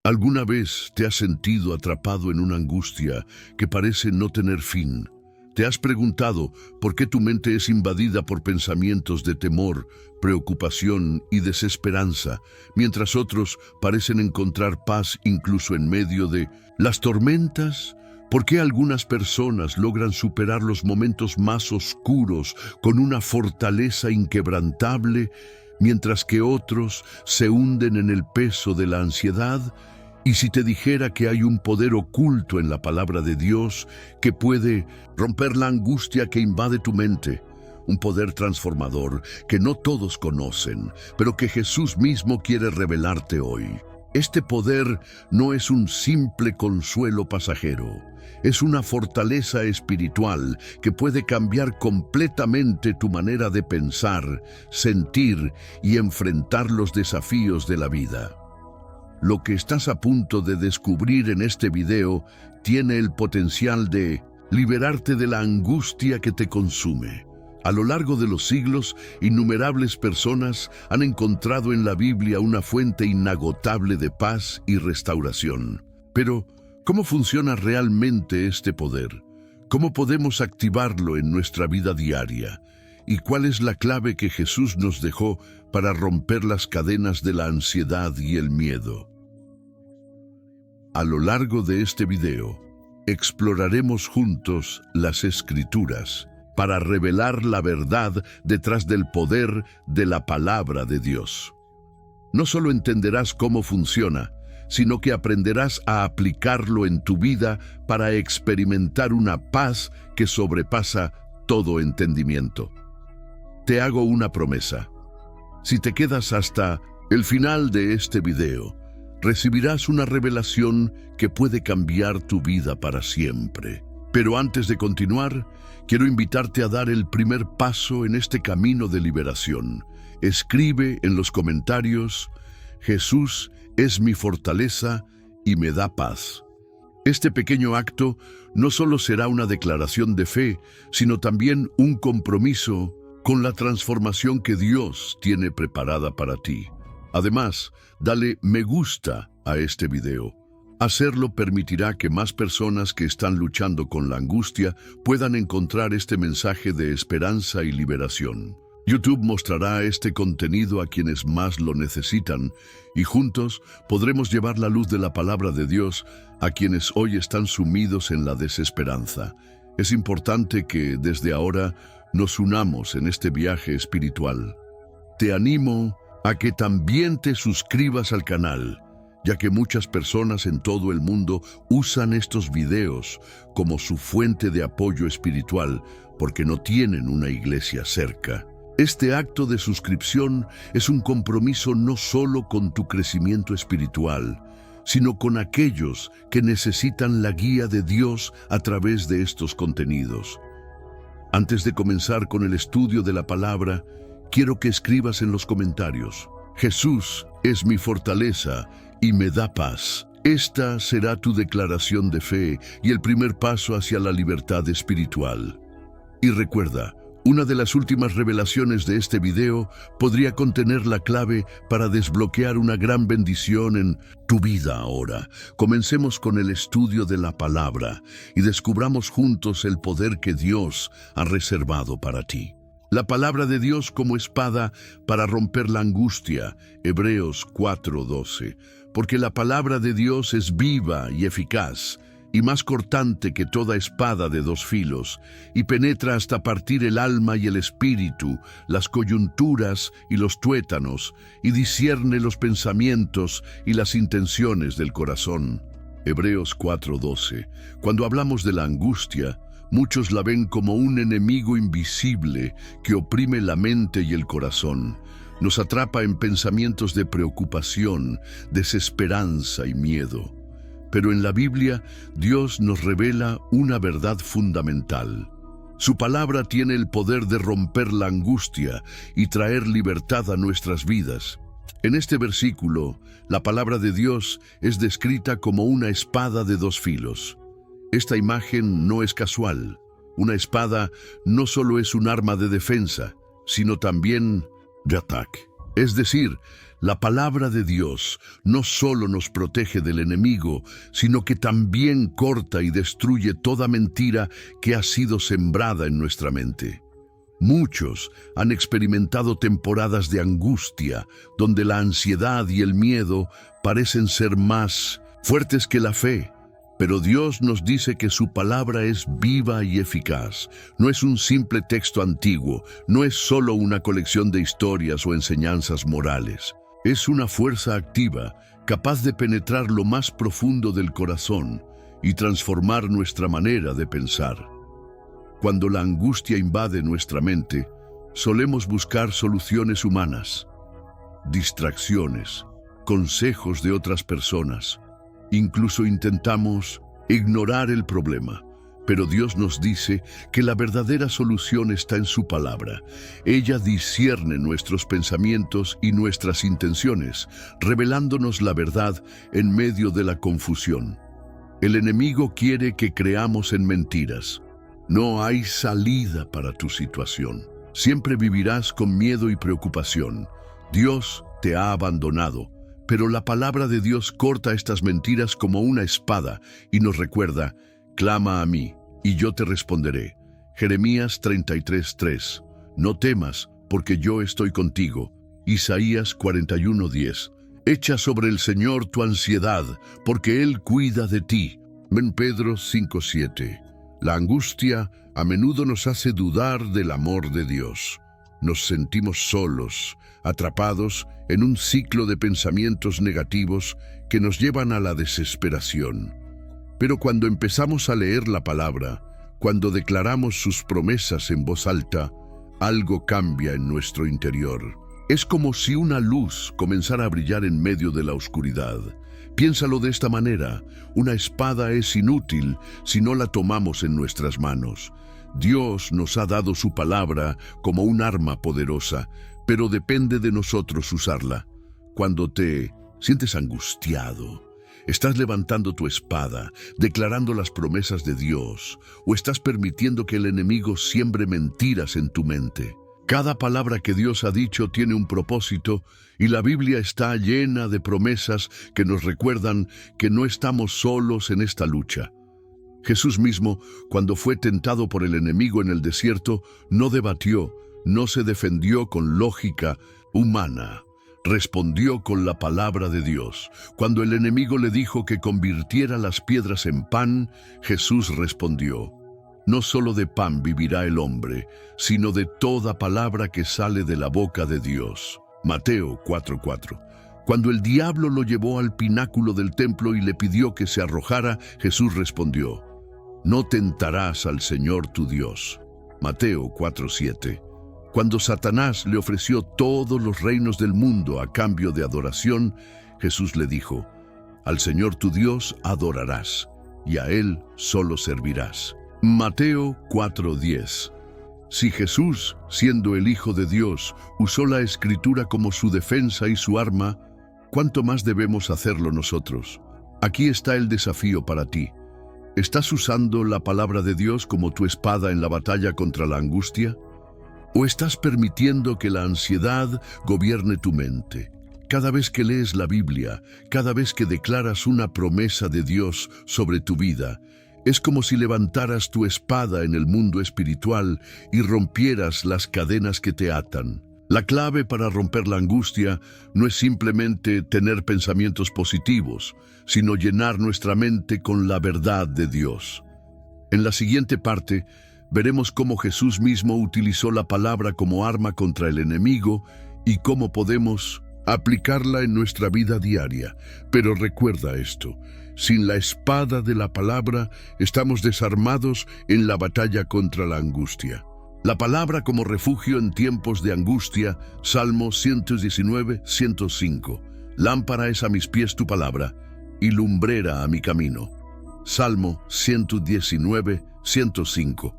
¿Alguna vez te has sentido atrapado en una angustia que parece no tener fin? ¿Te has preguntado por qué tu mente es invadida por pensamientos de temor, preocupación y desesperanza, mientras otros parecen encontrar paz incluso en medio de las tormentas? ¿Por qué algunas personas logran superar los momentos más oscuros con una fortaleza inquebrantable, mientras que otros se hunden en el peso de la ansiedad? Y si te dijera que hay un poder oculto en la palabra de Dios que puede romper la angustia que invade tu mente, un poder transformador que no todos conocen, pero que Jesús mismo quiere revelarte hoy. Este poder no es un simple consuelo pasajero, es una fortaleza espiritual que puede cambiar completamente tu manera de pensar, sentir y enfrentar los desafíos de la vida. Lo que estás a punto de descubrir en este video tiene el potencial de liberarte de la angustia que te consume. A lo largo de los siglos, innumerables personas han encontrado en la Biblia una fuente inagotable de paz y restauración. Pero, ¿cómo funciona realmente este poder? ¿Cómo podemos activarlo en nuestra vida diaria? ¿Y cuál es la clave que Jesús nos dejó para romper las cadenas de la ansiedad y el miedo? A lo largo de este video, exploraremos juntos las Escrituras para revelar la verdad detrás del poder de la palabra de Dios. No solo entenderás cómo funciona, sino que aprenderás a aplicarlo en tu vida para experimentar una paz que sobrepasa todo entendimiento. Te hago una promesa. Si te quedas hasta el final de este video, recibirás una revelación que puede cambiar tu vida para siempre. Pero antes de continuar, quiero invitarte a dar el primer paso en este camino de liberación. Escribe en los comentarios: Jesús es mi fortaleza y me da paz. Este pequeño acto no solo será una declaración de fe, sino también un compromiso con la transformación que Dios tiene preparada para ti. Además, dale me gusta a este video. Hacerlo permitirá que más personas que están luchando con la angustia puedan encontrar este mensaje de esperanza y liberación. YouTube mostrará este contenido a quienes más lo necesitan y juntos podremos llevar la luz de la palabra de Dios a quienes hoy están sumidos en la desesperanza. Es importante que desde ahora nos unamos en este viaje espiritual. Te animo a que también te suscribas al canal, ya que muchas personas en todo el mundo usan estos videos como su fuente de apoyo espiritual porque no tienen una iglesia cerca. Este acto de suscripción es un compromiso no solo con tu crecimiento espiritual, sino con aquellos que necesitan la guía de Dios a través de estos contenidos. Antes de comenzar con el estudio de la palabra, quiero que escribas en los comentarios: Jesús es mi fortaleza y me da paz. Esta será tu declaración de fe y el primer paso hacia la libertad espiritual. Y recuerda, una de las últimas revelaciones de este video podría contener la clave para desbloquear una gran bendición en tu vida ahora. Comencemos con el estudio de la palabra y descubramos juntos el poder que Dios ha reservado para ti. La palabra de Dios como espada para romper la angustia, Hebreos 4:12. Porque la palabra de Dios es viva y eficaz, y más cortante que toda espada de dos filos, y penetra hasta partir el alma y el espíritu, las coyunturas y los tuétanos, y discierne los pensamientos y las intenciones del corazón. Hebreos 4:12. Cuando hablamos de la angustia, muchos la ven como un enemigo invisible que oprime la mente y el corazón. Nos atrapa en pensamientos de preocupación, desesperanza y miedo. Pero en la Biblia, Dios nos revela una verdad fundamental. Su palabra tiene el poder de romper la angustia y traer libertad a nuestras vidas. En este versículo, la palabra de Dios es descrita como una espada de dos filos. Esta imagen no es casual. Una espada no solo es un arma de defensa, sino también de ataque. Es decir, la palabra de Dios no solo nos protege del enemigo, sino que también corta y destruye toda mentira que ha sido sembrada en nuestra mente. Muchos han experimentado temporadas de angustia, donde la ansiedad y el miedo parecen ser más fuertes que la fe. Pero Dios nos dice que su palabra es viva y eficaz. No es un simple texto antiguo, no es solo una colección de historias o enseñanzas morales. Es una fuerza activa, capaz de penetrar lo más profundo del corazón y transformar nuestra manera de pensar. Cuando la angustia invade nuestra mente, solemos buscar soluciones humanas, distracciones, consejos de otras personas. Incluso intentamos ignorar el problema, pero Dios nos dice que la verdadera solución está en su palabra. Ella discierne nuestros pensamientos y nuestras intenciones, revelándonos la verdad en medio de la confusión. El enemigo quiere que creamos en mentiras. No hay salida para tu situación. Siempre vivirás con miedo y preocupación. Dios te ha abandonado. Pero la palabra de Dios corta estas mentiras como una espada y nos recuerda: clama a mí, y yo te responderé. Jeremías 33:3. No temas, porque yo estoy contigo. Isaías 41:10. Echa sobre el Señor tu ansiedad, porque Él cuida de ti. Pedro 5:7. La angustia a menudo nos hace dudar del amor de Dios. Nos sentimos solos, atrapados en un ciclo de pensamientos negativos que nos llevan a la desesperación. Pero cuando empezamos a leer la palabra, cuando declaramos sus promesas en voz alta, algo cambia en nuestro interior. Es como si una luz comenzara a brillar en medio de la oscuridad. Piénsalo de esta manera: una espada es inútil si no la tomamos en nuestras manos. Dios nos ha dado su palabra como un arma poderosa, pero depende de nosotros usarla. Cuando te sientes angustiado, ¿estás levantando tu espada, declarando las promesas de Dios, o estás permitiendo que el enemigo siembre mentiras en tu mente? Cada palabra que Dios ha dicho tiene un propósito, y la Biblia está llena de promesas que nos recuerdan que no estamos solos en esta lucha. Jesús mismo, cuando fue tentado por el enemigo en el desierto, no debatió, no se defendió con lógica humana. Respondió con la palabra de Dios. Cuando el enemigo le dijo que convirtiera las piedras en pan, Jesús respondió: no solo de pan vivirá el hombre, sino de toda palabra que sale de la boca de Dios. Mateo 4:4. Cuando el diablo lo llevó al pináculo del templo y le pidió que se arrojara, Jesús respondió: no tentarás al Señor tu Dios. Mateo 4:7. Cuando Satanás le ofreció todos los reinos del mundo a cambio de adoración, Jesús le dijo: al Señor tu Dios adorarás, y a Él solo servirás. Mateo 4:10. Si Jesús, siendo el Hijo de Dios, usó la Escritura como su defensa y su arma, ¿cuánto más debemos hacerlo nosotros? Aquí está el desafío para ti. ¿Estás usando la palabra de Dios como tu espada en la batalla contra la angustia? ¿O estás permitiendo que la ansiedad gobierne tu mente? Cada vez que lees la Biblia, cada vez que declaras una promesa de Dios sobre tu vida, es como si levantaras tu espada en el mundo espiritual y rompieras las cadenas que te atan. La clave para romper la angustia no es simplemente tener pensamientos positivos, sino llenar nuestra mente con la verdad de Dios. En la siguiente parte, veremos cómo Jesús mismo utilizó la palabra como arma contra el enemigo y cómo podemos aplicarla en nuestra vida diaria. Pero recuerda esto: sin la espada de la palabra, estamos desarmados en la batalla contra la angustia. La palabra como refugio en tiempos de angustia, Salmo 119, 105. Lámpara es a mis pies tu palabra, y lumbrera a mi camino. Salmo 119, 105.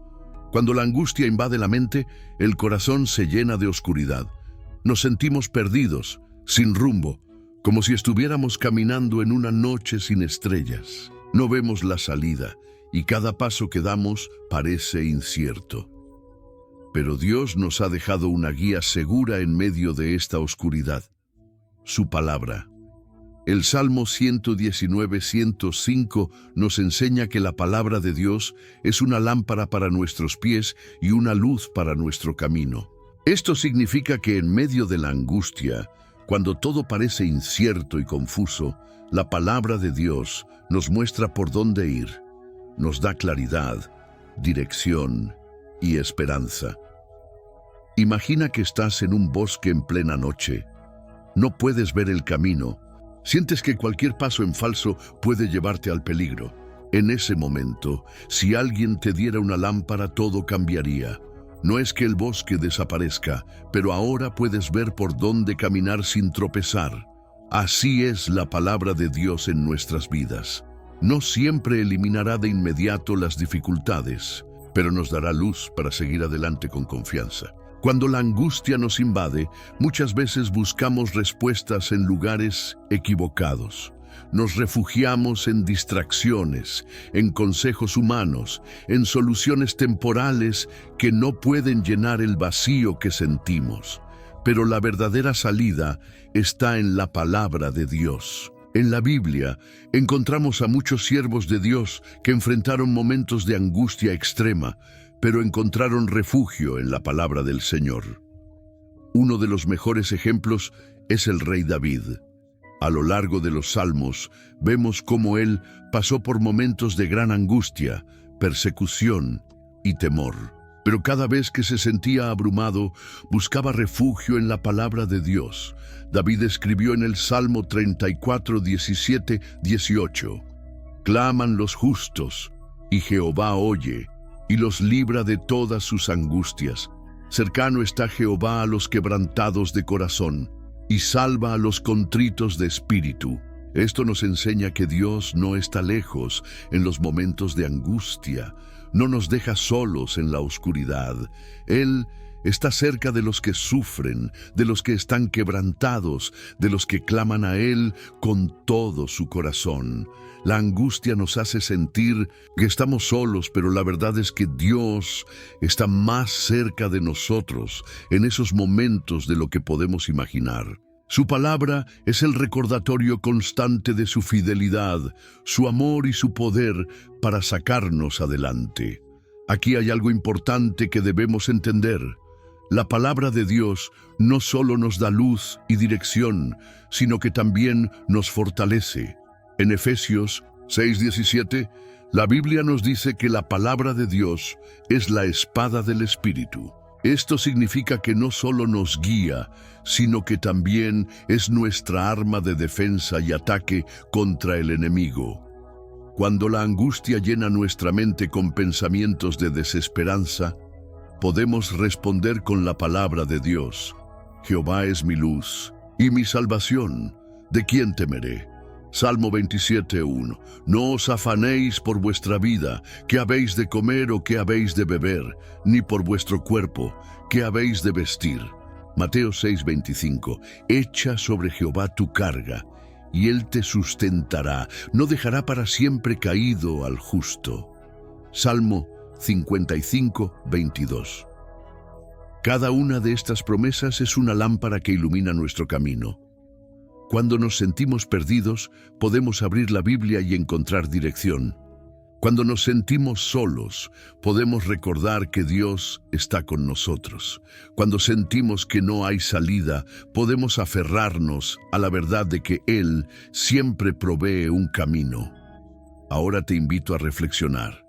Cuando la angustia invade la mente, el corazón se llena de oscuridad. Nos sentimos perdidos, sin rumbo, como si estuviéramos caminando en una noche sin estrellas. No vemos la salida, y cada paso que damos parece incierto. Pero Dios nos ha dejado una guía segura en medio de esta oscuridad: su palabra. El Salmo 119:105 nos enseña que la palabra de Dios es una lámpara para nuestros pies y una luz para nuestro camino. Esto significa que en medio de la angustia, cuando todo parece incierto y confuso, la palabra de Dios nos muestra por dónde ir. Nos da claridad, dirección y esperanza. Imagina que estás en un bosque en plena noche. No puedes ver el camino. Sientes que cualquier paso en falso puede llevarte al peligro. En ese momento, si alguien te diera una lámpara, todo cambiaría. No es que el bosque desaparezca, pero ahora puedes ver por dónde caminar sin tropezar. Así es la palabra de Dios en nuestras vidas. No siempre eliminará de inmediato las dificultades, pero nos dará luz para seguir adelante con confianza. Cuando la angustia nos invade, muchas veces buscamos respuestas en lugares equivocados. Nos refugiamos en distracciones, en consejos humanos, en soluciones temporales que no pueden llenar el vacío que sentimos. Pero la verdadera salida está en la palabra de Dios. En la Biblia encontramos a muchos siervos de Dios que enfrentaron momentos de angustia extrema, pero encontraron refugio en la palabra del Señor. Uno de los mejores ejemplos es el rey David. A lo largo de los Salmos vemos cómo él pasó por momentos de gran angustia, persecución y temor. Pero cada vez que se sentía abrumado, buscaba refugio en la palabra de Dios. David escribió en el Salmo 34, 17, 18: «Claman los justos, y Jehová oye, y los libra de todas sus angustias. Cercano está Jehová a los quebrantados de corazón, y salva a los contritos de espíritu». Esto nos enseña que Dios no está lejos en los momentos de angustia, no nos deja solos en la oscuridad. Él está cerca de los que sufren, de los que están quebrantados, de los que claman a Él con todo su corazón. La angustia nos hace sentir que estamos solos, pero la verdad es que Dios está más cerca de nosotros en esos momentos de lo que podemos imaginar. Su palabra es el recordatorio constante de su fidelidad, su amor y su poder para sacarnos adelante. Aquí hay algo importante que debemos entender. La palabra de Dios no solo nos da luz y dirección, sino que también nos fortalece. En Efesios 6:17, la Biblia nos dice que la palabra de Dios es la espada del Espíritu. Esto significa que no solo nos guía, sino que también es nuestra arma de defensa y ataque contra el enemigo. Cuando la angustia llena nuestra mente con pensamientos de desesperanza, podemos responder con la palabra de Dios: «Jehová es mi luz y mi salvación, ¿de quién temeré?». Salmo 27:1. «No os afanéis por vuestra vida, qué habéis de comer o qué habéis de beber, ni por vuestro cuerpo, qué habéis de vestir». Mateo 6:25. «Echa sobre Jehová tu carga, y Él te sustentará, no dejará para siempre caído al justo». Salmo 55:22. Cada una de estas promesas es una lámpara que ilumina nuestro camino. Cuando nos sentimos perdidos, podemos abrir la Biblia y encontrar dirección. Cuando nos sentimos solos, podemos recordar que Dios está con nosotros. Cuando sentimos que no hay salida, podemos aferrarnos a la verdad de que Él siempre provee un camino. Ahora te invito a reflexionar.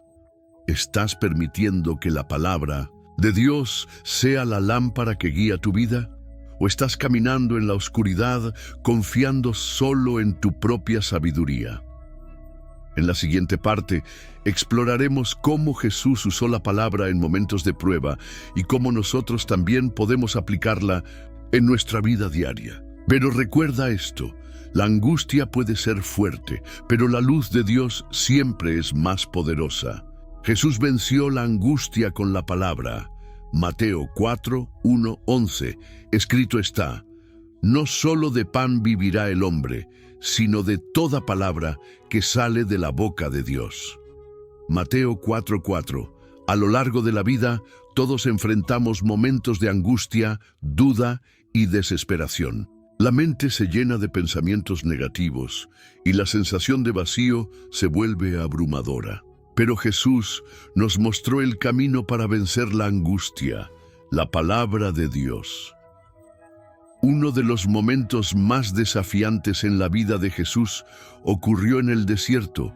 ¿Estás permitiendo que la palabra de Dios sea la lámpara que guía tu vida? ¿O estás caminando en la oscuridad confiando solo en tu propia sabiduría? En la siguiente parte, exploraremos cómo Jesús usó la palabra en momentos de prueba y cómo nosotros también podemos aplicarla en nuestra vida diaria. Pero recuerda esto: la angustia puede ser fuerte, pero la luz de Dios siempre es más poderosa. Jesús venció la angustia con la palabra. Mateo 4:1-11. Escrito está: «No solo de pan vivirá el hombre, sino de toda palabra que sale de la boca de Dios». Mateo 4:4. A lo largo de la vida, todos enfrentamos momentos de angustia, duda y desesperación. La mente se llena de pensamientos negativos y la sensación de vacío se vuelve abrumadora. Pero Jesús nos mostró el camino para vencer la angustia, la palabra de Dios. Uno de los momentos más desafiantes en la vida de Jesús ocurrió en el desierto,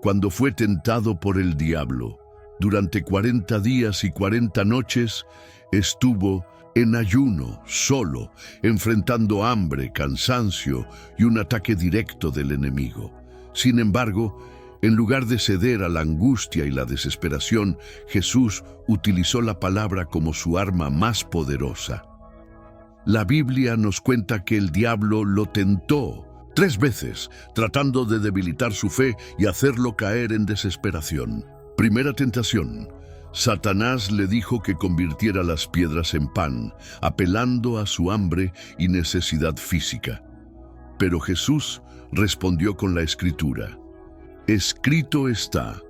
cuando fue tentado por el diablo. Durante 40 días y 40 noches estuvo en ayuno, solo, enfrentando hambre, cansancio y un ataque directo del enemigo. Sin embargo, en lugar de ceder a la angustia y la desesperación, Jesús utilizó la palabra como su arma más poderosa. La Biblia nos cuenta que el diablo lo tentó 3 veces, tratando de debilitar su fe y hacerlo caer en desesperación. Primera tentación. Satanás le dijo que convirtiera las piedras en pan, apelando a su hambre y necesidad física. Pero Jesús respondió con la Escritura. Escrito está,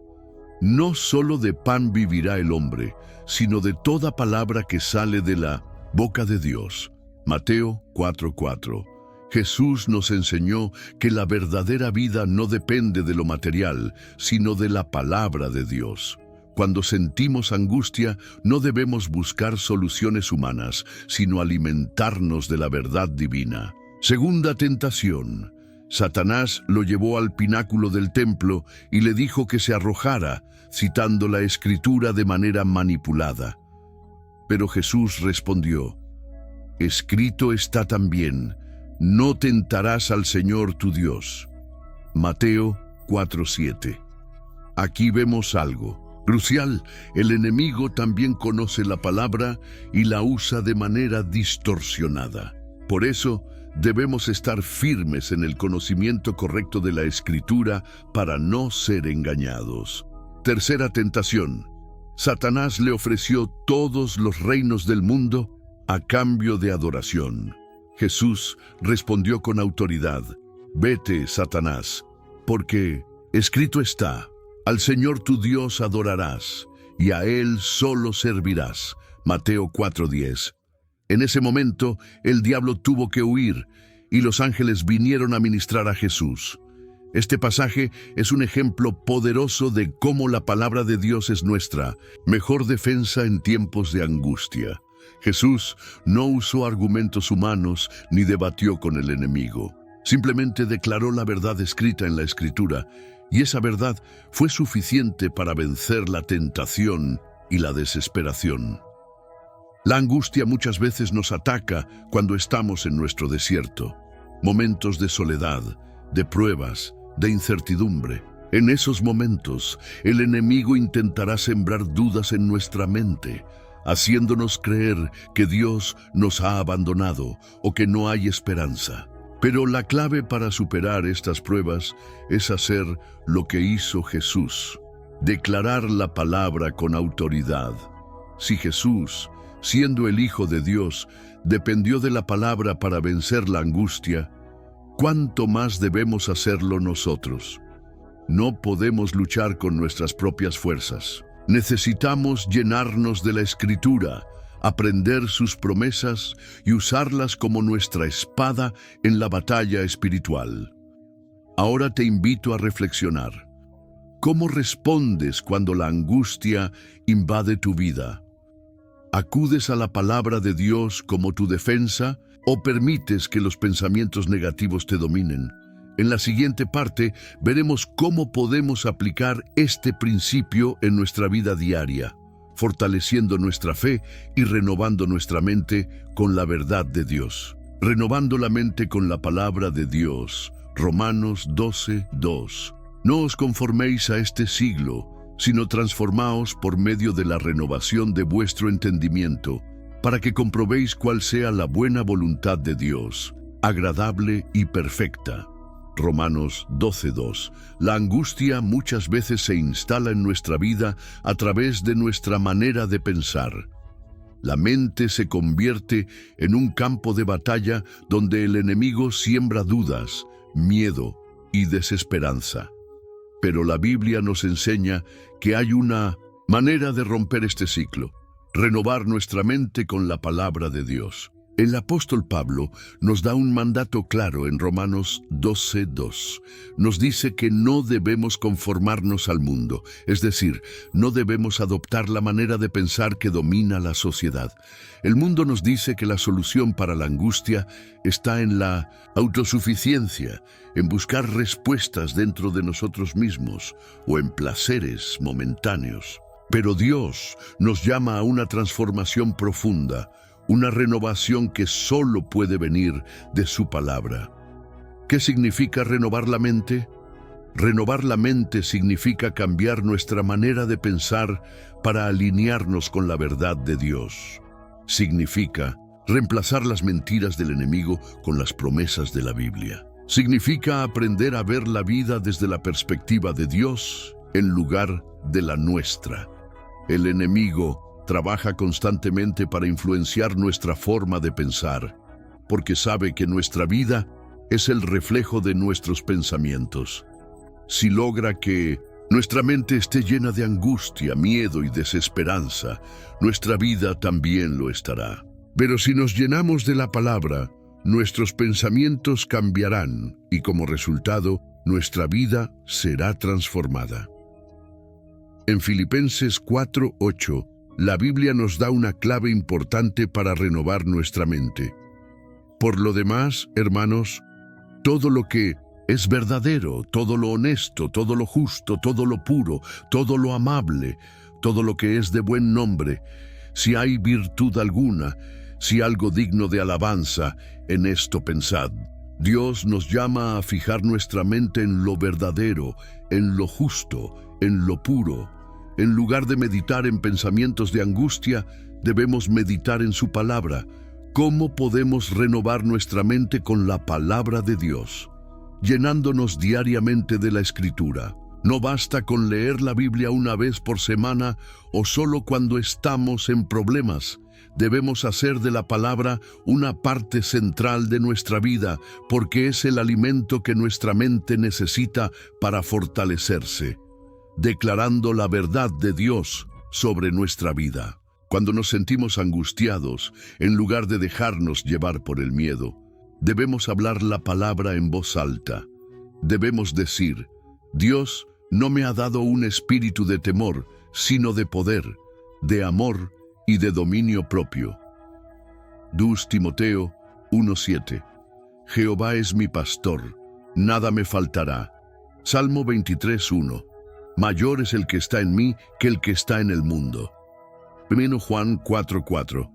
no solo de pan vivirá el hombre, sino de toda palabra que sale de la boca de Dios. Mateo 4:4. Jesús nos enseñó que la verdadera vida no depende de lo material, sino de la palabra de Dios. Cuando sentimos angustia, no debemos buscar soluciones humanas, sino alimentarnos de la verdad divina. Segunda tentación. Satanás lo llevó al pináculo del templo y le dijo que se arrojara, citando la Escritura de manera manipulada. Pero Jesús respondió, escrito está también, no tentarás al Señor tu Dios. Mateo 4:7. Aquí vemos algo crucial. El enemigo también conoce la palabra y la usa de manera distorsionada. Por eso, debemos estar firmes en el conocimiento correcto de la Escritura para no ser engañados. Tercera tentación. Satanás le ofreció todos los reinos del mundo a cambio de adoración. Jesús respondió con autoridad, vete, Satanás, porque escrito está, al Señor tu Dios adorarás, y a Él solo servirás. Mateo 4:10. En ese momento, el diablo tuvo que huir, y los ángeles vinieron a ministrar a Jesús. Este pasaje es un ejemplo poderoso de cómo la palabra de Dios es nuestra mejor defensa en tiempos de angustia. Jesús no usó argumentos humanos ni debatió con el enemigo. Simplemente declaró la verdad escrita en la Escritura, y esa verdad fue suficiente para vencer la tentación y la desesperación. La angustia muchas veces nos ataca cuando estamos en nuestro desierto. Momentos de soledad, de pruebas, de incertidumbre. En esos momentos, el enemigo intentará sembrar dudas en nuestra mente, haciéndonos creer que Dios nos ha abandonado o que no hay esperanza. Pero la clave para superar estas pruebas es hacer lo que hizo Jesús, declarar la palabra con autoridad. Si Jesús, siendo el Hijo de Dios, dependió de la palabra para vencer la angustia, ¿cuánto más debemos hacerlo nosotros? No podemos luchar con nuestras propias fuerzas. Necesitamos llenarnos de la Escritura, aprender sus promesas y usarlas como nuestra espada en la batalla espiritual. Ahora te invito a reflexionar. ¿Cómo respondes cuando la angustia invade tu vida? ¿Acudes a la palabra de Dios como tu defensa o permites que los pensamientos negativos te dominen? En la siguiente parte veremos cómo podemos aplicar este principio en nuestra vida diaria, fortaleciendo nuestra fe y renovando nuestra mente con la verdad de Dios. Renovando la mente con la palabra de Dios. Romanos 12:2. No os conforméis a este siglo, sino transformaos por medio de la renovación de vuestro entendimiento, para que comprobéis cuál sea la buena voluntad de Dios, agradable y perfecta. Romanos 12:2. La angustia muchas veces se instala en nuestra vida a través de nuestra manera de pensar. La mente se convierte en un campo de batalla donde el enemigo siembra dudas, miedo y desesperanza. Pero la Biblia nos enseña que hay una manera de romper este ciclo. renovar nuestra mente con la palabra de Dios. El apóstol Pablo nos da un mandato claro en Romanos 12:2. Nos dice que no debemos conformarnos al mundo, es decir, no debemos adoptar la manera de pensar que domina la sociedad. El mundo nos dice que la solución para la angustia está en la autosuficiencia, en buscar respuestas dentro de nosotros mismos o en placeres momentáneos. Pero Dios nos llama a una transformación profunda, una renovación que solo puede venir de su palabra. ¿Qué significa renovar la mente? Renovar la mente significa cambiar nuestra manera de pensar para alinearnos con la verdad de Dios. Significa reemplazar las mentiras del enemigo con las promesas de la Biblia. Significa aprender a ver la vida desde la perspectiva de Dios en lugar de la nuestra. El enemigo trabaja constantemente para influenciar nuestra forma de pensar, porque sabe que nuestra vida es el reflejo de nuestros pensamientos. Si logra que nuestra mente esté llena de angustia, miedo y desesperanza, nuestra vida también lo estará. Pero si nos llenamos de la palabra, nuestros pensamientos cambiarán y como resultado, nuestra vida será transformada. En Filipenses 4:8, la Biblia nos da una clave importante para renovar nuestra mente. Por lo demás, hermanos, todo lo que es verdadero, todo lo honesto, todo lo justo, todo lo puro, todo lo amable, todo lo que es de buen nombre, si hay virtud alguna, si algo digno de alabanza, en esto pensad. Dios nos llama a fijar nuestra mente en lo verdadero, en lo justo, en lo puro. En lugar de meditar en pensamientos de angustia, debemos meditar en su palabra. ¿Cómo podemos renovar nuestra mente con la palabra de Dios? Llenándonos diariamente de la Escritura. No basta con leer la Biblia una vez por semana o solo cuando estamos en problemas. Debemos hacer de la palabra una parte central de nuestra vida, porque es el alimento que nuestra mente necesita para fortalecerse, declarando la verdad de Dios sobre nuestra vida. Cuando nos sentimos angustiados, en lugar de dejarnos llevar por el miedo, debemos hablar la palabra en voz alta. Debemos decir: Dios no me ha dado un espíritu de temor, sino de poder, de amor y de dominio propio. 2 Timoteo 1:7. Jehová es mi pastor, nada me faltará. Salmo 23:1. Mayor es el que está en mí que el que está en el mundo. 1 Juan 4:4.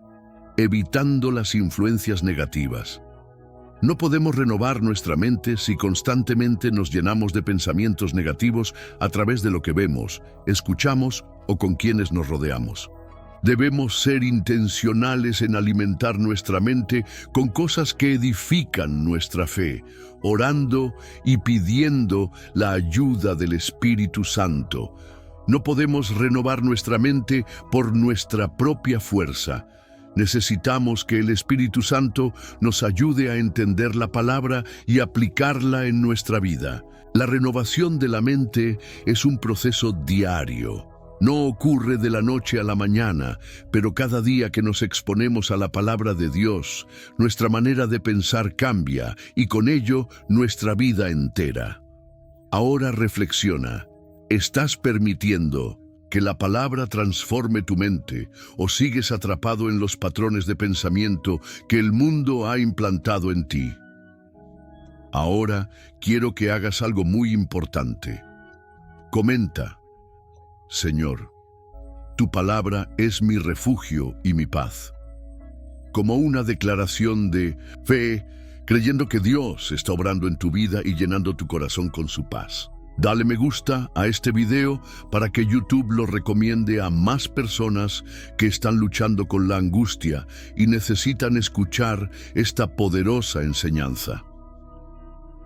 Evitando las influencias negativas. No podemos renovar nuestra mente si constantemente nos llenamos de pensamientos negativos a través de lo que vemos, escuchamos o con quienes nos rodeamos. Debemos ser intencionales en alimentar nuestra mente con cosas que edifican nuestra fe, orando y pidiendo la ayuda del Espíritu Santo. No podemos renovar nuestra mente por nuestra propia fuerza. Necesitamos que el Espíritu Santo nos ayude a entender la palabra y aplicarla en nuestra vida. La renovación de la mente es un proceso diario. No ocurre de la noche a la mañana, pero cada día que nos exponemos a la palabra de Dios, nuestra manera de pensar cambia y con ello nuestra vida entera. Ahora reflexiona, ¿estás permitiendo que la palabra transforme tu mente o sigues atrapado en los patrones de pensamiento que el mundo ha implantado en ti? Ahora quiero que hagas algo muy importante. Comenta: Señor, tu palabra es mi refugio y mi paz. Como una declaración de fe, creyendo que Dios está obrando en tu vida y llenando tu corazón con su paz. Dale me gusta a este video para que YouTube lo recomiende a más personas que están luchando con la angustia y necesitan escuchar esta poderosa enseñanza.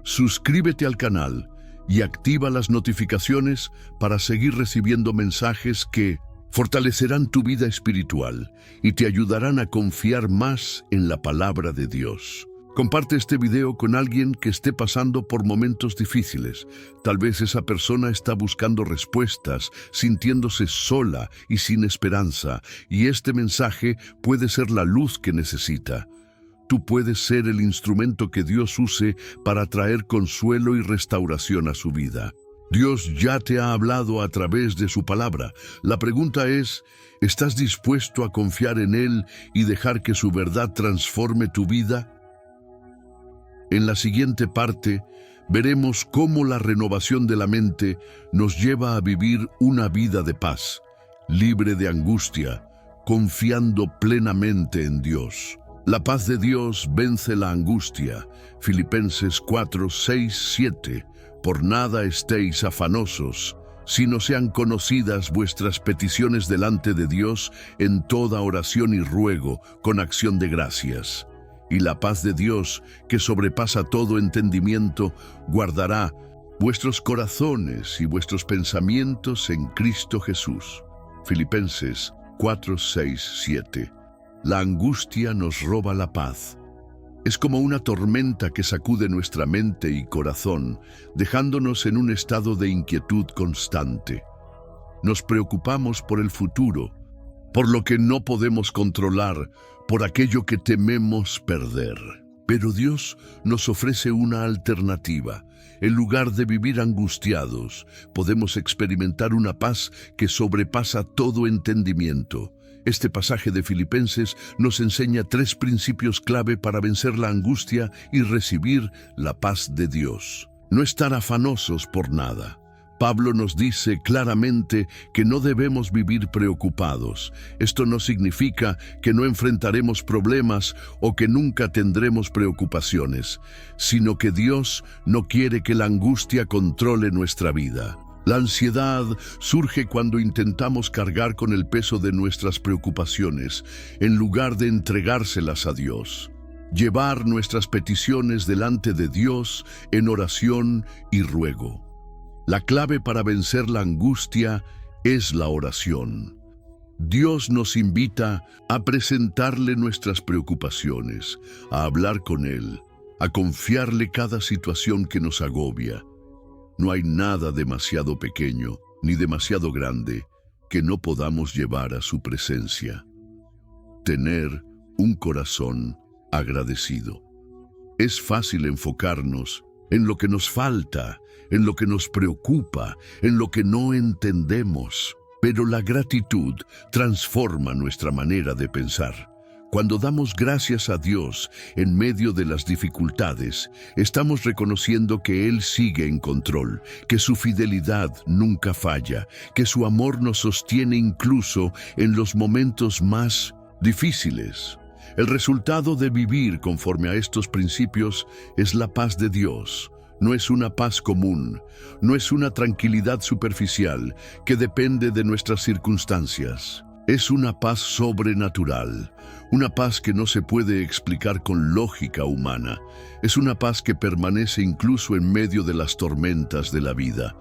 Suscríbete al canal y activa las notificaciones para seguir recibiendo mensajes que fortalecerán tu vida espiritual y te ayudarán a confiar más en la palabra de Dios. Comparte este video con alguien que esté pasando por momentos difíciles. Tal vez esa persona está buscando respuestas, sintiéndose sola y sin esperanza, y este mensaje puede ser la luz que necesita. Tú puedes ser el instrumento que Dios use para traer consuelo y restauración a su vida. Dios ya te ha hablado a través de su palabra. La pregunta es, ¿estás dispuesto a confiar en Él y dejar que su verdad transforme tu vida? En la siguiente parte, veremos cómo la renovación de la mente nos lleva a vivir una vida de paz, libre de angustia, confiando plenamente en Dios. La paz de Dios vence la angustia. Filipenses 4, 6, 7. Por nada estéis afanosos, sino sean conocidas vuestras peticiones delante de Dios en toda oración y ruego, con acción de gracias. Y la paz de Dios, que sobrepasa todo entendimiento, guardará vuestros corazones y vuestros pensamientos en Cristo Jesús. Filipenses 4, 6, 7. La angustia nos roba la paz. Es como una tormenta que sacude nuestra mente y corazón, dejándonos en un estado de inquietud constante. Nos preocupamos por el futuro, por lo que no podemos controlar, por aquello que tememos perder. Pero Dios nos ofrece una alternativa. En lugar de vivir angustiados, podemos experimentar una paz que sobrepasa todo entendimiento. Este pasaje de Filipenses nos enseña 3 principios clave para vencer la angustia y recibir la paz de Dios. No estar afanosos por nada. Pablo nos dice claramente que no debemos vivir preocupados. Esto no significa que no enfrentaremos problemas o que nunca tendremos preocupaciones, sino que Dios no quiere que la angustia controle nuestra vida. La ansiedad surge cuando intentamos cargar con el peso de nuestras preocupaciones, en lugar de entregárselas a Dios. Llevar nuestras peticiones delante de Dios en oración y ruego. La clave para vencer la angustia es la oración. Dios nos invita a presentarle nuestras preocupaciones, a hablar con Él, a confiarle cada situación que nos agobia. No hay nada demasiado pequeño ni demasiado grande que no podamos llevar a su presencia. Tener un corazón agradecido. Es fácil enfocarnos en lo que nos falta, en lo que nos preocupa, en lo que no entendemos. Pero la gratitud transforma nuestra manera de pensar. Cuando damos gracias a Dios en medio de las dificultades, estamos reconociendo que Él sigue en control, que su fidelidad nunca falla, que su amor nos sostiene incluso en los momentos más difíciles. El resultado de vivir conforme a estos principios es la paz de Dios. No es una paz común, no es una tranquilidad superficial que depende de nuestras circunstancias. Es una paz sobrenatural, una paz que no se puede explicar con lógica humana. Es una paz que permanece incluso en medio de las tormentas de la vida.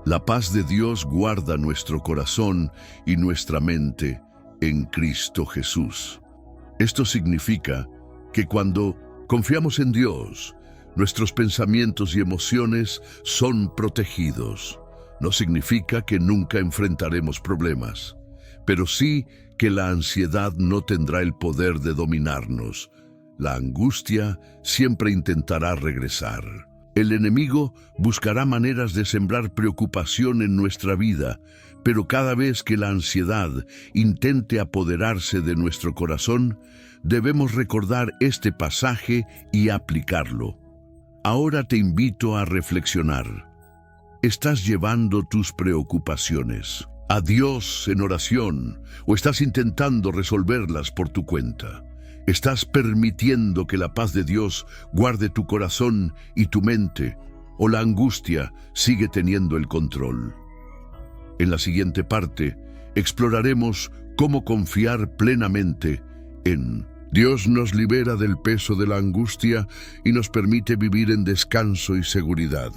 La paz de Dios guarda nuestro corazón y nuestra mente en Cristo Jesús. Esto significa que cuando confiamos en Dios, nuestros pensamientos y emociones son protegidos. No significa que nunca enfrentaremos problemas, pero sí que la ansiedad no tendrá el poder de dominarnos. La angustia siempre intentará regresar. El enemigo buscará maneras de sembrar preocupación en nuestra vida, pero cada vez que la ansiedad intente apoderarse de nuestro corazón, debemos recordar este pasaje y aplicarlo. Ahora te invito a reflexionar. ¿Estás llevando tus preocupaciones a Dios en oración o estás intentando resolverlas por tu cuenta? ¿Estás permitiendo que la paz de Dios guarde tu corazón y tu mente o la angustia sigue teniendo el control? En la siguiente parte, exploraremos cómo confiar plenamente en Dios. Nos libera del peso de la angustia y nos permite vivir en descanso y seguridad.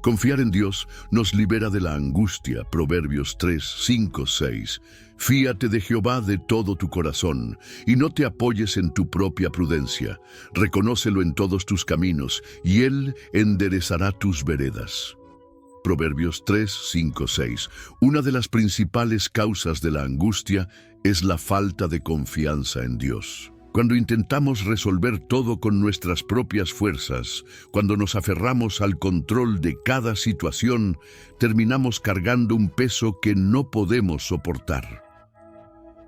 Confiar en Dios nos libera de la angustia. Proverbios 3, 5, 6. Fíate de Jehová de todo tu corazón, y no te apoyes en tu propia prudencia. Reconócelo en todos tus caminos, y Él enderezará tus veredas. Proverbios 3, 5, 6. Una de las principales causas de la angustia es la falta de confianza en Dios. Cuando intentamos resolver todo con nuestras propias fuerzas, cuando nos aferramos al control de cada situación, terminamos cargando un peso que no podemos soportar.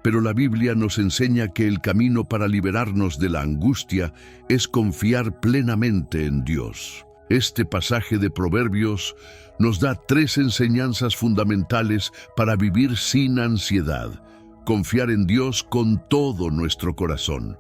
Pero la Biblia nos enseña que el camino para liberarnos de la angustia es confiar plenamente en Dios. Este pasaje de Proverbios nos da 3 enseñanzas fundamentales para vivir sin ansiedad. Confiar en Dios con todo nuestro corazón.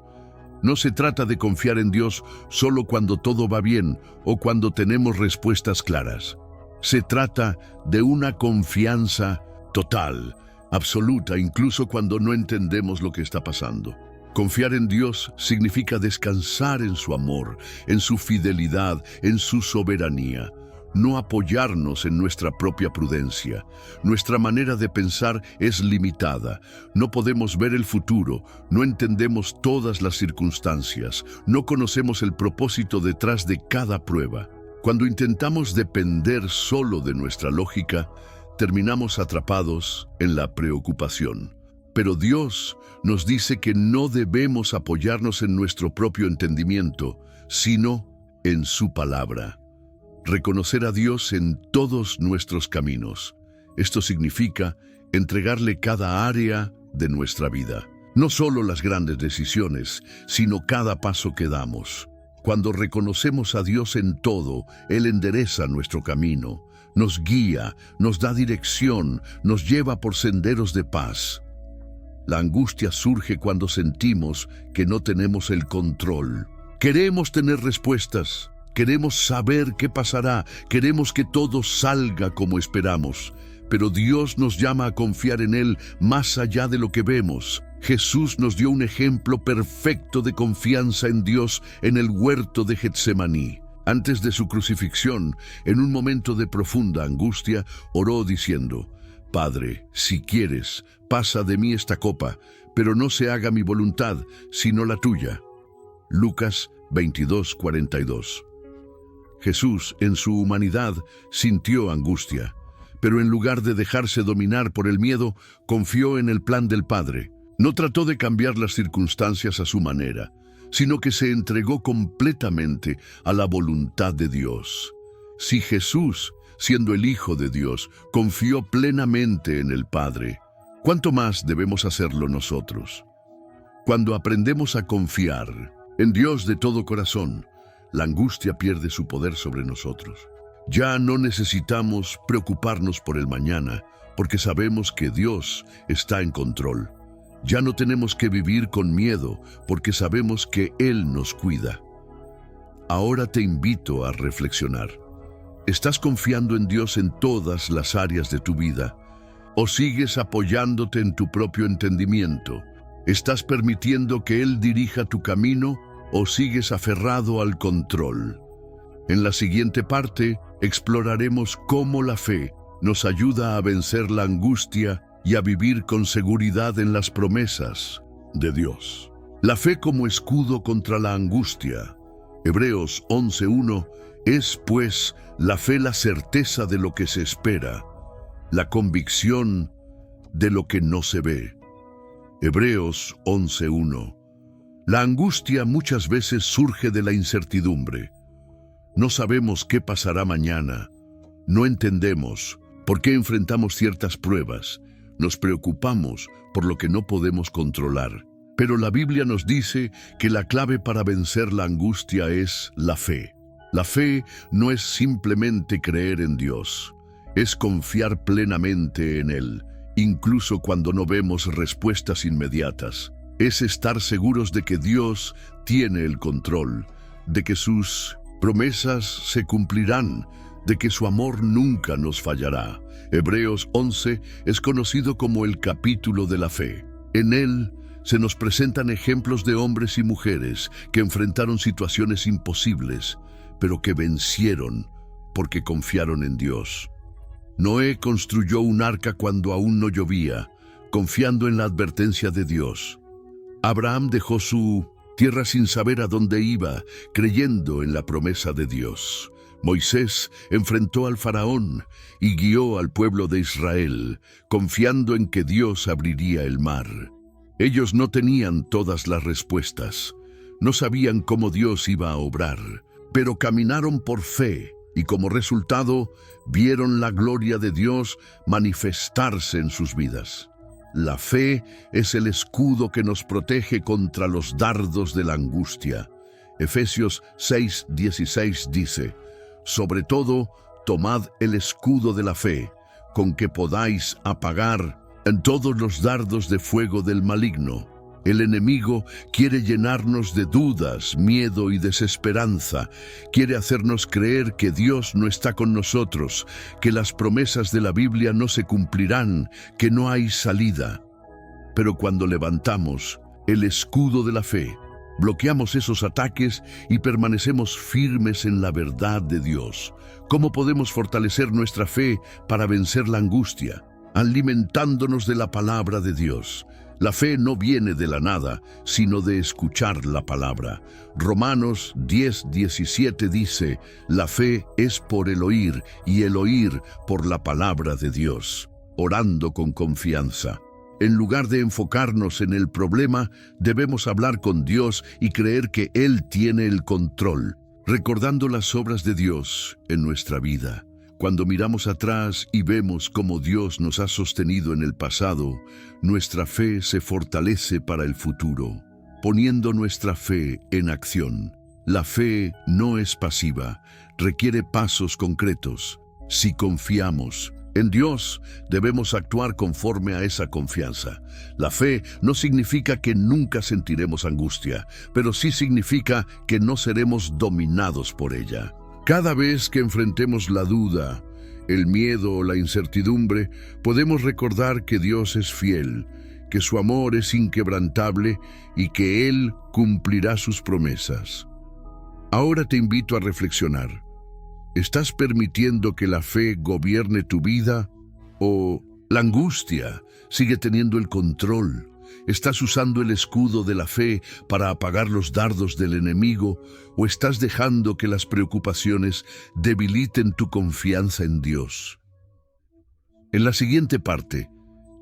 No se trata de confiar en Dios solo cuando todo va bien o cuando tenemos respuestas claras. Se trata de una confianza total, absoluta, incluso cuando no entendemos lo que está pasando. Confiar en Dios significa descansar en su amor, en su fidelidad, en su soberanía. No apoyarnos en nuestra propia prudencia. Nuestra manera de pensar es limitada. No podemos ver el futuro, no entendemos todas las circunstancias, no conocemos el propósito detrás de cada prueba. Cuando intentamos depender solo de nuestra lógica, terminamos atrapados en la preocupación. Pero Dios nos dice que no debemos apoyarnos en nuestro propio entendimiento, sino en su palabra. Reconocer a Dios en todos nuestros caminos. Esto significa entregarle cada área de nuestra vida. No solo las grandes decisiones, sino cada paso que damos. Cuando reconocemos a Dios en todo, Él endereza nuestro camino, nos guía, nos da dirección, nos lleva por senderos de paz. La angustia surge cuando sentimos que no tenemos el control. Queremos tener respuestas. Queremos saber qué pasará, queremos que todo salga como esperamos, pero Dios nos llama a confiar en Él más allá de lo que vemos. Jesús nos dio un ejemplo perfecto de confianza en Dios en el huerto de Getsemaní. Antes de su crucifixión, en un momento de profunda angustia, oró diciendo: Padre, si quieres, pasa de mí esta copa, pero no se haga mi voluntad, sino la tuya. Lucas 22, 42. Jesús, en su humanidad, sintió angustia, pero en lugar de dejarse dominar por el miedo, confió en el plan del Padre. No trató de cambiar las circunstancias a su manera, sino que se entregó completamente a la voluntad de Dios. Si Jesús, siendo el Hijo de Dios, confió plenamente en el Padre, ¿cuánto más debemos hacerlo nosotros? Cuando aprendemos a confiar en Dios de todo corazón, la angustia pierde su poder sobre nosotros. Ya no necesitamos preocuparnos por el mañana, porque sabemos que Dios está en control. Ya no tenemos que vivir con miedo, porque sabemos que Él nos cuida. Ahora te invito a reflexionar. ¿Estás confiando en Dios en todas las áreas de tu vida? ¿O sigues apoyándote en tu propio entendimiento? ¿Estás permitiendo que Él dirija tu camino o sigues aferrado al control? En la siguiente parte exploraremos cómo la fe nos ayuda a vencer la angustia y a vivir con seguridad en las promesas de Dios. La fe como escudo contra la angustia. Hebreos 11:1 es, pues, la fe la certeza de lo que se espera, la convicción de lo que no se ve. Hebreos 11:1. La angustia muchas veces surge de la incertidumbre. No sabemos qué pasará mañana. No entendemos por qué enfrentamos ciertas pruebas. Nos preocupamos por lo que no podemos controlar. Pero la Biblia nos dice que la clave para vencer la angustia es la fe. La fe no es simplemente creer en Dios. Es confiar plenamente en Él, incluso cuando no vemos respuestas inmediatas. Es estar seguros de que Dios tiene el control, de que sus promesas se cumplirán, de que su amor nunca nos fallará. Hebreos 11 es conocido como el capítulo de la fe. En él se nos presentan ejemplos de hombres y mujeres que enfrentaron situaciones imposibles, pero que vencieron porque confiaron en Dios. Noé construyó un arca cuando aún no llovía, confiando en la advertencia de Dios. Abraham dejó su tierra sin saber a dónde iba, creyendo en la promesa de Dios. Moisés enfrentó al faraón y guió al pueblo de Israel, confiando en que Dios abriría el mar. Ellos no tenían todas las respuestas, no sabían cómo Dios iba a obrar, pero caminaron por fe y como resultado vieron la gloria de Dios manifestarse en sus vidas. La fe es el escudo que nos protege contra los dardos de la angustia. Efesios 6:16 dice: sobre todo, tomad el escudo de la fe, con que podáis apagar en todos los dardos de fuego del maligno. El enemigo quiere llenarnos de dudas, miedo y desesperanza. Quiere hacernos creer que Dios no está con nosotros, que las promesas de la Biblia no se cumplirán, que no hay salida. Pero cuando levantamos el escudo de la fe, bloqueamos esos ataques y permanecemos firmes en la verdad de Dios. ¿Cómo podemos fortalecer nuestra fe para vencer la angustia? Alimentándonos de la palabra de Dios. La fe no viene de la nada, sino de escuchar la palabra. Romanos 10:17 dice: la fe es por el oír y el oír por la palabra de Dios. Orando con confianza. En lugar de enfocarnos en el problema, debemos hablar con Dios y creer que Él tiene el control, recordando las obras de Dios en nuestra vida. Cuando miramos atrás y vemos cómo Dios nos ha sostenido en el pasado, nuestra fe se fortalece para el futuro, poniendo nuestra fe en acción. La fe no es pasiva, requiere pasos concretos. Si confiamos en Dios, debemos actuar conforme a esa confianza. La fe no significa que nunca sentiremos angustia, pero sí significa que no seremos dominados por ella. Cada vez que enfrentemos la duda, el miedo o la incertidumbre, podemos recordar que Dios es fiel, que su amor es inquebrantable y que Él cumplirá sus promesas. Ahora te invito a reflexionar. ¿Estás permitiendo que la fe gobierne tu vida o la angustia sigue teniendo el control? ¿Estás usando el escudo de la fe para apagar los dardos del enemigo o estás dejando que las preocupaciones debiliten tu confianza en Dios? En la siguiente parte,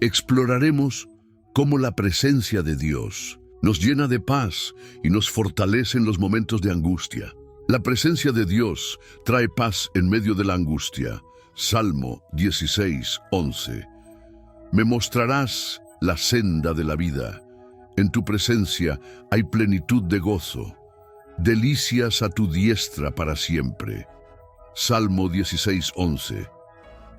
exploraremos cómo la presencia de Dios nos llena de paz y nos fortalece en los momentos de angustia. La presencia de Dios trae paz en medio de la angustia. Salmo 16:11. Me mostrarás la senda de la vida. En tu presencia hay plenitud de gozo. Delicias a tu diestra para siempre. Salmo 16:11.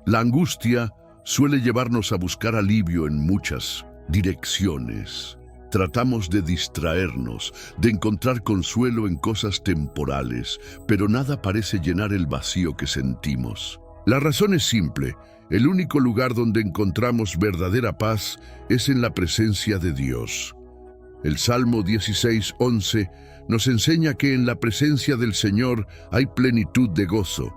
La angustia suele llevarnos a buscar alivio en muchas direcciones. Tratamos de distraernos, de encontrar consuelo en cosas temporales, pero nada parece llenar el vacío que sentimos. La razón es simple. El único lugar donde encontramos verdadera paz es en la presencia de Dios. El Salmo 16:11 nos enseña que en la presencia del Señor hay plenitud de gozo.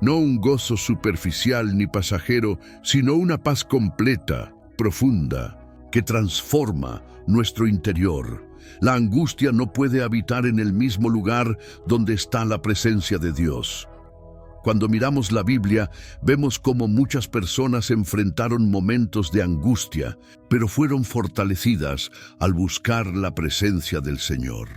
No un gozo superficial ni pasajero, sino una paz completa, profunda, que transforma nuestro interior. La angustia no puede habitar en el mismo lugar donde está la presencia de Dios. Cuando miramos la Biblia, vemos cómo muchas personas enfrentaron momentos de angustia, pero fueron fortalecidas al buscar la presencia del Señor.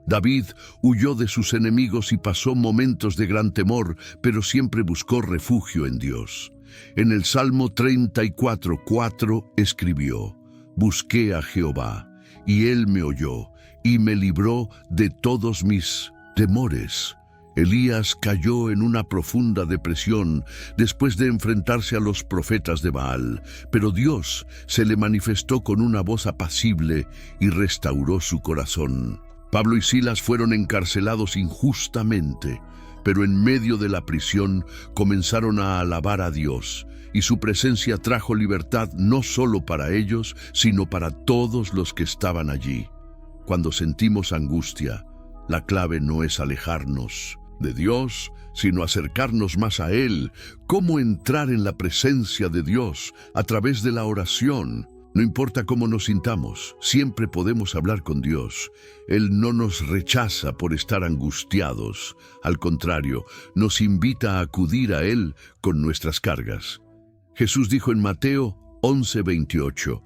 David huyó de sus enemigos y pasó momentos de gran temor, pero siempre buscó refugio en Dios. En el Salmo 34:4 escribió: Busqué a Jehová, y Él me oyó, y me libró de todos mis temores. Elías cayó en una profunda depresión después de enfrentarse a los profetas de Baal, pero Dios se le manifestó con una voz apacible y restauró su corazón. Pablo y Silas fueron encarcelados injustamente, pero en medio de la prisión comenzaron a alabar a Dios, y su presencia trajo libertad no solo para ellos, sino para todos los que estaban allí. Cuando sentimos angustia, la clave no es alejarnos, de Dios, sino acercarnos más a Él. ¿Cómo entrar en la presencia de Dios? A través de la oración. No importa cómo nos sintamos, siempre podemos hablar con Dios. Él no nos rechaza por estar angustiados. Al contrario, nos invita a acudir a Él con nuestras cargas. Jesús dijo en Mateo 11:28,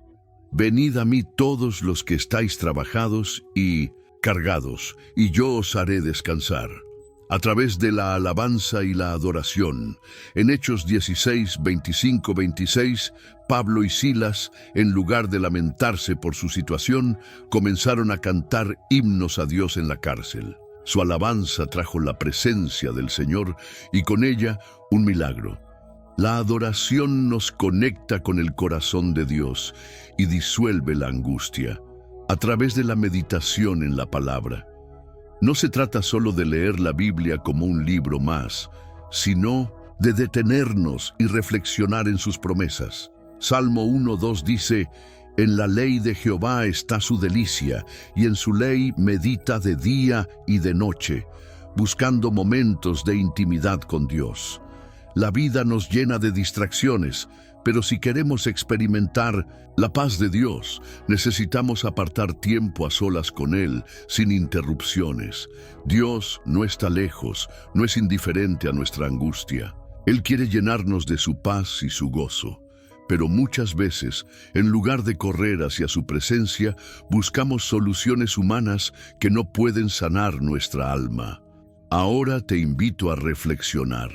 «Venid a mí todos los que estáis trabajados y cargados, y yo os haré descansar». A través de la alabanza y la adoración. En Hechos 16, 25, 26, Pablo y Silas, en lugar de lamentarse por su situación, comenzaron a cantar himnos a Dios en la cárcel. Su alabanza trajo la presencia del Señor y con ella un milagro. La adoración nos conecta con el corazón de Dios y disuelve la angustia a través de la meditación en la palabra. No se trata solo de leer la Biblia como un libro más, sino de detenernos y reflexionar en sus promesas. Salmo 1:2 dice, «En la ley de Jehová está su delicia, y en su ley medita de día y de noche», buscando momentos de intimidad con Dios. La vida nos llena de distracciones, pero si queremos experimentar la paz de Dios, necesitamos apartar tiempo a solas con Él, sin interrupciones. Dios no está lejos, no es indiferente a nuestra angustia. Él quiere llenarnos de su paz y su gozo. Pero muchas veces, en lugar de correr hacia su presencia, buscamos soluciones humanas que no pueden sanar nuestra alma. Ahora te invito a reflexionar.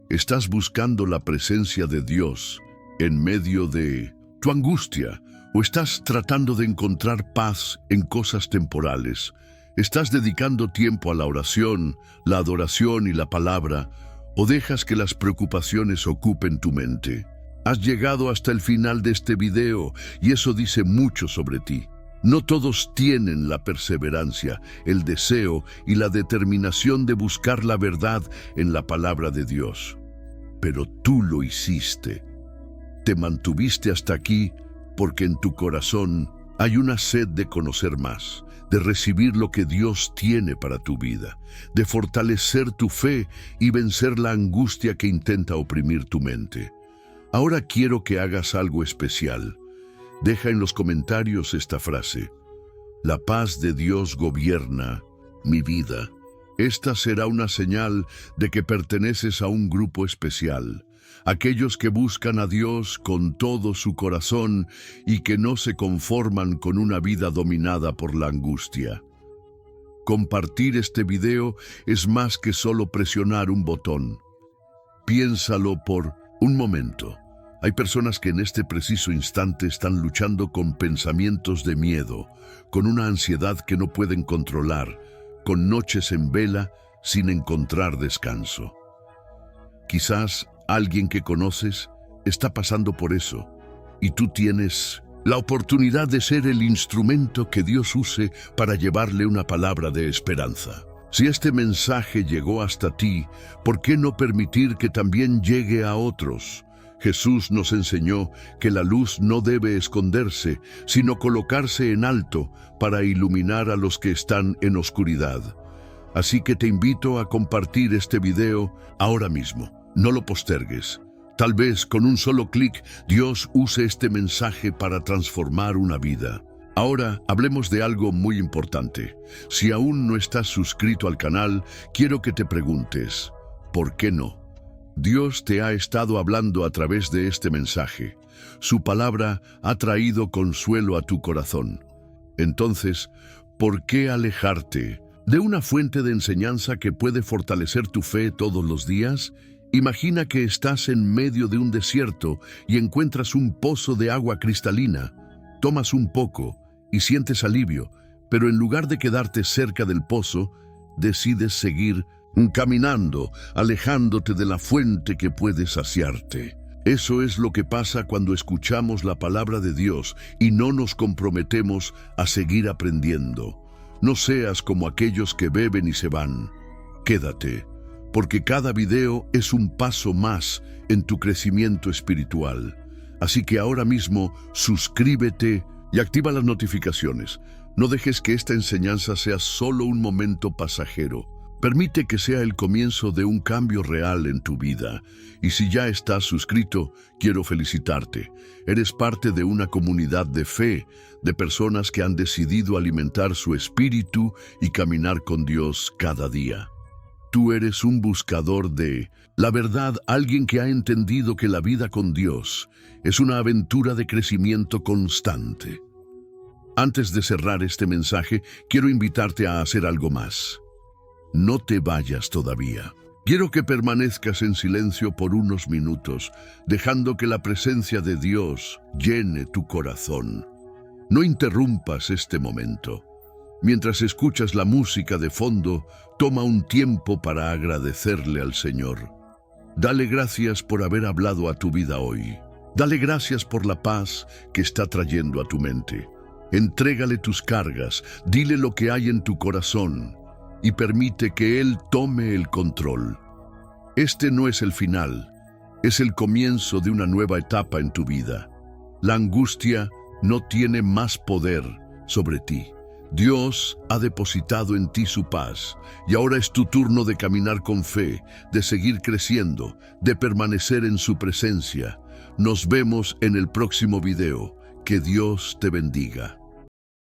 ¿Estás buscando la presencia de Dios en medio de tu angustia? ¿O estás tratando de encontrar paz en cosas temporales? ¿Estás dedicando tiempo a la oración, la adoración y la palabra? ¿O dejas que las preocupaciones ocupen tu mente? Has llegado hasta el final de este video y eso dice mucho sobre ti. No todos tienen la perseverancia, el deseo y la determinación de buscar la verdad en la palabra de Dios. Pero tú lo hiciste. Te mantuviste hasta aquí porque en tu corazón hay una sed de conocer más, de recibir lo que Dios tiene para tu vida, de fortalecer tu fe y vencer la angustia que intenta oprimir tu mente. Ahora quiero que hagas algo especial. Deja en los comentarios esta frase: «La paz de Dios gobierna mi vida». Esta será una señal de que perteneces a un grupo especial, aquellos que buscan a Dios con todo su corazón y que no se conforman con una vida dominada por la angustia. Compartir este video es más que solo presionar un botón. Piénsalo por un momento. Hay personas que en este preciso instante están luchando con pensamientos de miedo, con una ansiedad que no pueden controlar, con noches en vela sin encontrar descanso. Quizás alguien que conoces está pasando por eso y tú tienes la oportunidad de ser el instrumento que Dios use para llevarle una palabra de esperanza. Si este mensaje llegó hasta ti, ¿por qué no permitir que también llegue a otros? Jesús nos enseñó que la luz no debe esconderse, sino colocarse en alto para iluminar a los que están en oscuridad. Así que te invito a compartir este video ahora mismo. No lo postergues. Tal vez con un solo clic Dios use este mensaje para transformar una vida. Ahora hablemos de algo muy importante. Si aún no estás suscrito al canal, quiero que te preguntes, ¿por qué no? Dios te ha estado hablando a través de este mensaje. Su palabra ha traído consuelo a tu corazón. Entonces, ¿por qué alejarte de una fuente de enseñanza que puede fortalecer tu fe todos los días? Imagina que estás en medio de un desierto y encuentras un pozo de agua cristalina. Tomas un poco y sientes alivio, pero en lugar de quedarte cerca del pozo, decides seguir caminando, alejándote de la fuente que puede saciarte. Eso es lo que pasa cuando escuchamos la palabra de Dios y no nos comprometemos a seguir aprendiendo. No seas como aquellos que beben y se van. Quédate, porque cada video es un paso más en tu crecimiento espiritual. Así que ahora mismo suscríbete y activa las notificaciones. No dejes que esta enseñanza sea solo un momento pasajero. Permite que sea el comienzo de un cambio real en tu vida. Y si ya estás suscrito, quiero felicitarte. Eres parte de una comunidad de fe, de personas que han decidido alimentar su espíritu y caminar con Dios cada día. Tú eres un buscador de la verdad, alguien que ha entendido que la vida con Dios es una aventura de crecimiento constante. Antes de cerrar este mensaje, quiero invitarte a hacer algo más. No te vayas todavía. Quiero que permanezcas en silencio por unos minutos, dejando que la presencia de Dios llene tu corazón. No interrumpas este momento. Mientras escuchas la música de fondo, toma un tiempo para agradecerle al Señor. Dale gracias por haber hablado a tu vida hoy. Dale gracias por la paz que está trayendo a tu mente. Entrégale tus cargas, dile lo que hay en tu corazón y permite que Él tome el control. Este no es el final, es el comienzo de una nueva etapa en tu vida. La angustia no tiene más poder sobre ti. Dios ha depositado en ti su paz y ahora es tu turno de caminar con fe, de seguir creciendo, de permanecer en su presencia. Nos vemos en el próximo video. Que Dios te bendiga.